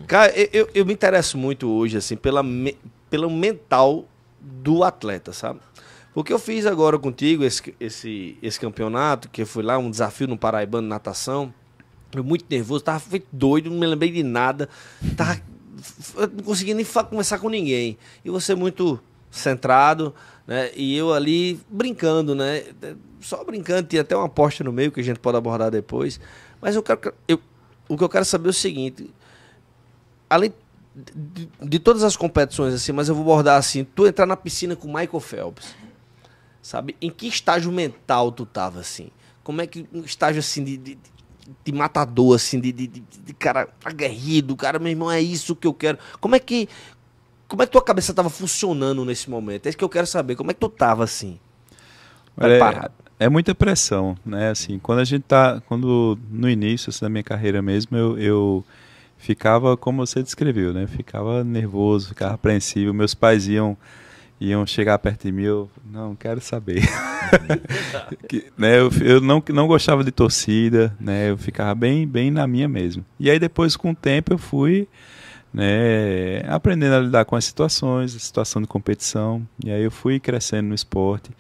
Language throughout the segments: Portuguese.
Cara, eu me interesso muito hoje, assim, pelo mental do atleta, sabe? Porque eu fiz agora contigo esse campeonato, que foi lá um desafio no Paraibano natação. Eu muito nervoso, tava feito doido, não me lembrei de nada. Eu não conseguia nem conversar com ninguém. E você muito centrado, né? E eu ali brincando, né? Só brincando, tinha até uma aposta no meio que a gente pode abordar depois. Mas o que eu quero saber é o seguinte: além de todas as competições, assim, mas eu vou abordar assim, tu entrar na piscina com o Michael Phelps, sabe? Em que estágio mental tu tava, assim? Como é que um estágio assim de matador, assim, de cara aguerrido, cara, meu irmão, é isso que eu quero. Como é que tua cabeça tava funcionando nesse momento? É isso que eu quero saber. Como é que tu tava, assim, preparado? É muita pressão, né? Assim, quando no início assim, da minha carreira mesmo, eu ficava como você descreveu, né? Ficava nervoso, ficava apreensivo. Meus pais iam chegar perto de mim, eu não quero saber. Né, eu não gostava de torcida, né, eu ficava bem na minha mesmo. E aí depois, com o tempo, eu fui, né, aprendendo a lidar com as situações, a situação de competição, e aí eu fui crescendo no esporte.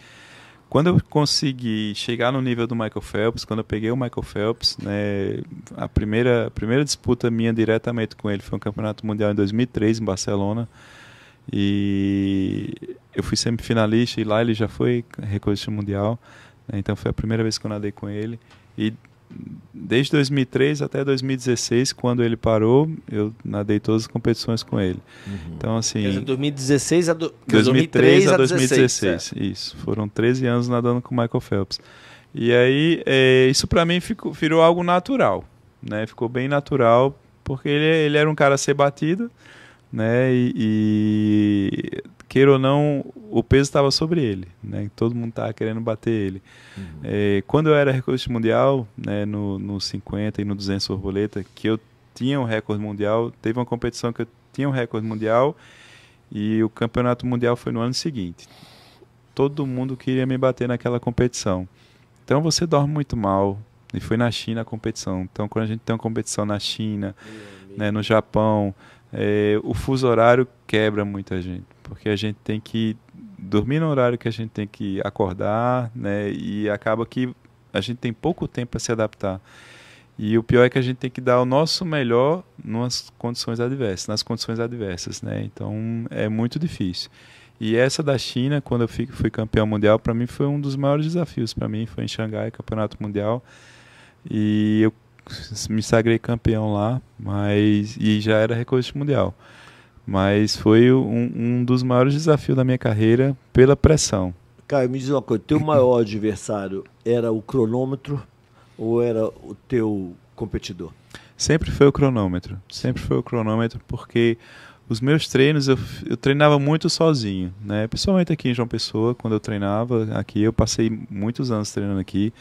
Quando eu consegui chegar no nível do Michael Phelps, quando eu peguei o Michael Phelps, né, a primeira disputa minha diretamente com ele foi um campeonato mundial em 2003, em Barcelona. E eu fui semifinalista e lá ele já foi recordista mundial, né? Então foi a primeira vez que eu nadei com ele. E desde 2003 até 2016, quando ele parou, eu nadei todas as competições com ele. Então, assim, 2016 a 2003 a 2016. Isso, foram 13 anos nadando com o Michael Phelps. E aí, isso para mim virou algo natural, né? Ficou bem natural, porque ele era um cara a ser batido, né? E queira ou não, o peso estava sobre ele, né? Todo mundo estava querendo bater ele. Quando eu era recordista mundial, né, no 50 e no 200 borboleta, que eu tinha um recorde mundial, teve uma competição que eu tinha um recorde mundial e o campeonato mundial foi no ano seguinte. Todo mundo queria me bater naquela competição. Então você dorme muito mal. E foi na China a competição. Então quando a gente tem uma competição na China, né, no Japão, o fuso horário quebra muita gente, porque a gente tem que dormir no horário que a gente tem que acordar, né, e acaba que a gente tem pouco tempo para se adaptar. E o pior é que a gente tem que dar o nosso melhor nas condições adversas, né? Então é muito difícil. E essa da China, quando eu fui campeão mundial, para mim foi um dos maiores desafios. Para mim foi em Xangai, campeonato mundial, e eu me sagrei campeão lá, e já era recordista mundial. Mas foi um dos maiores desafios da minha carreira pela pressão. Caio, me diz uma coisa, teu maior adversário era o cronômetro ou era o teu competidor? Sempre foi o cronômetro, porque os meus treinos eu treinava muito sozinho, né? Principalmente aqui em João Pessoa, quando eu treinava aqui, eu passei muitos anos treinando aqui,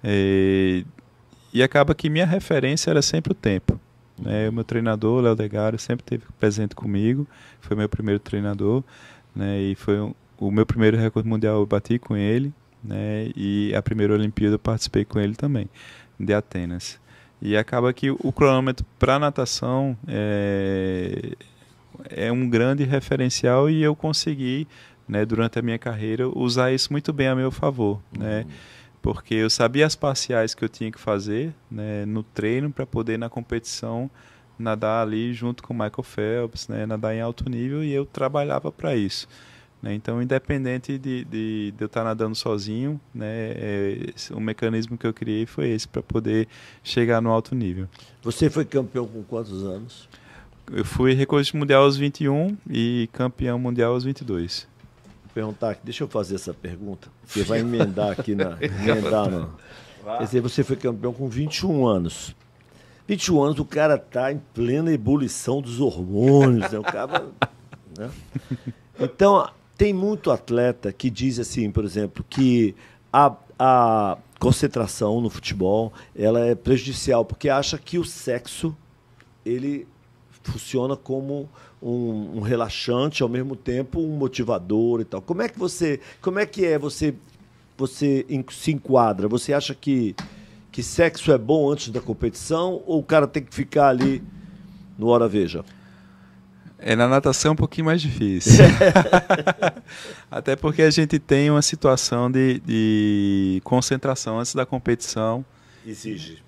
e acaba que minha referência era sempre o tempo, né? O meu treinador, Léo Degário, sempre esteve presente comigo, foi meu primeiro treinador, né? E foi o meu primeiro recorde mundial, eu bati com ele, né? E a primeira Olimpíada eu participei com ele também, de Atenas. E acaba que o cronômetro para natação é um grande referencial, e eu consegui, né, durante a minha carreira, usar isso muito bem a meu favor, né? Porque eu sabia as parciais que eu tinha que fazer, né, no treino, para poder na competição nadar ali junto com o Michael Phelps, né, nadar em alto nível, e eu trabalhava para isso, né? Então, independente de eu estar nadando sozinho, né, o mecanismo que eu criei foi esse, para poder chegar no alto nível. Você foi campeão com quantos anos? Eu fui recordista mundial aos 21 e campeão mundial aos 22. Perguntar aqui, deixa eu fazer essa pergunta, porque vai emendar aqui Quer dizer, você foi campeão com 21 anos. 21 anos, o cara tá em plena ebulição dos hormônios, né? O cara, né? Então, tem muito atleta que diz assim, por exemplo, que a concentração no futebol, ela é prejudicial, porque acha que o sexo, ele funciona como um relaxante, ao mesmo tempo um motivador e tal. Como é que você se enquadra? Você acha que sexo é bom antes da competição, ou o cara tem que ficar ali no Hora Veja? Na natação é um pouquinho mais difícil. Até porque a gente tem uma situação de concentração antes da competição. Exige.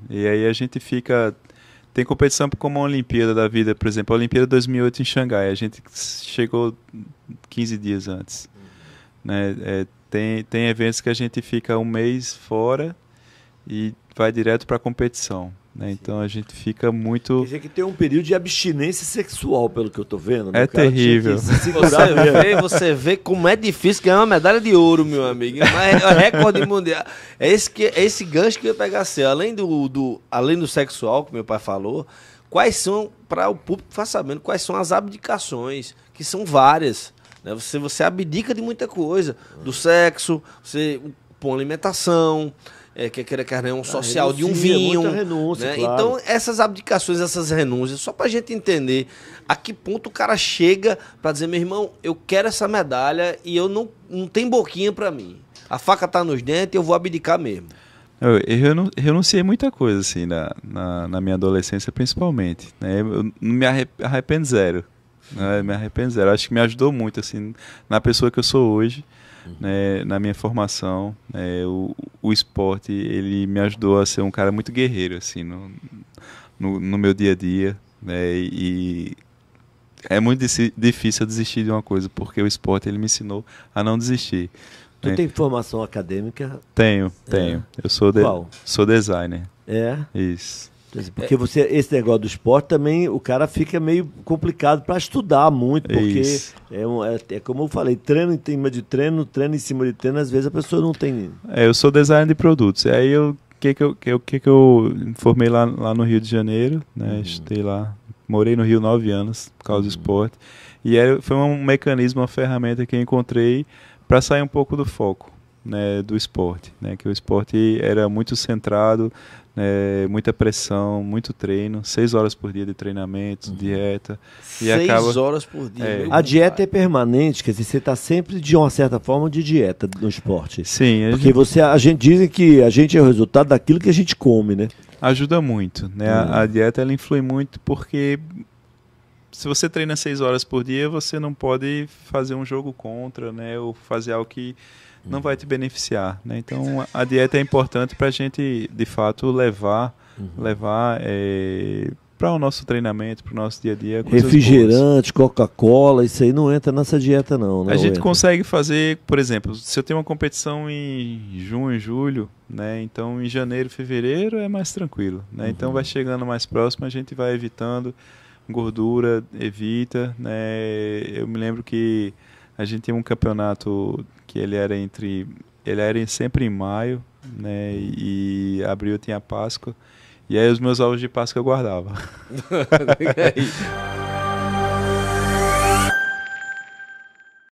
E aí a gente fica... Tem competição como a Olimpíada da vida, por exemplo, a Olimpíada 2008 em Xangai. A gente chegou 15 dias antes. Né? Tem eventos que a gente fica um mês fora e vai direto para a competição. Né? Então a gente fica muito... Quer dizer que tem um período de abstinência sexual, pelo que eu tô vendo. Né? É terrível. Você vê como é difícil ganhar uma medalha de ouro, meu amigo. Mas é recorde mundial. É esse gancho que eu ia pegar assim. Além do sexual, que meu pai falou, quais são, para o público ficar sabendo, quais são as abdicações, que são várias. Né? Você abdica de muita coisa. Do sexo, você põe alimentação... que é um social de um vinho. Muita renúncia, né? Claro. Então, essas abdicações, essas renúncias, só pra gente entender a que ponto o cara chega pra dizer, meu irmão, eu quero essa medalha e eu não tem boquinha pra mim. A faca tá nos dentes e eu vou abdicar mesmo. Eu renunciei muita coisa, assim, na minha adolescência, principalmente. Né? Eu não me arrependo zero. Né? Me arrependo zero. Acho que me ajudou muito, assim, na pessoa que eu sou hoje. Né, na minha formação, o esporte ele me ajudou a ser um cara muito guerreiro assim, no meu dia a dia, né, e é muito difícil desistir de uma coisa, porque o esporte ele me ensinou a não desistir. Tu né. tem formação acadêmica? Tenho. Eu sou designer. Isso. Porque esse negócio do esporte também, o cara fica meio complicado para estudar muito, porque é como eu falei, treino em cima de treino, treino em cima de treino, às vezes a pessoa não tem... eu sou designer de produtos, e aí o que eu formei lá no Rio de Janeiro, né, estudei lá, morei no Rio 9 anos por causa do esporte, e foi um mecanismo, uma ferramenta que eu encontrei para sair um pouco do foco, né, do esporte, né, que o esporte era muito centrado, muita pressão, muito treino, 6 horas por dia de treinamento, dieta. 6 horas por dia. A dieta é permanente, quer dizer, você está sempre de uma certa forma de dieta no esporte. Sim. Porque a gente dizem que a gente é o resultado daquilo que a gente come, né? Ajuda muito, né? A dieta ela influi muito porque se você treina 6 horas por dia, você não pode fazer um jogo contra, né? Ou fazer algo que não vai te beneficiar, né? Então a dieta é importante para a gente de fato levar para o nosso treinamento, para o nosso dia a dia. Refrigerante, Coca-Cola, isso aí não entra nessa dieta não. A gente consegue fazer, por exemplo, se eu tenho uma competição em junho, julho, né? Então em janeiro, fevereiro é mais tranquilo, né? Então vai chegando mais próximo, a gente vai evitando gordura, evita, né? Eu me lembro que a gente tinha um campeonato que ele era sempre em maio, né? E abril tinha Páscoa. E aí os meus ovos de Páscoa eu guardava.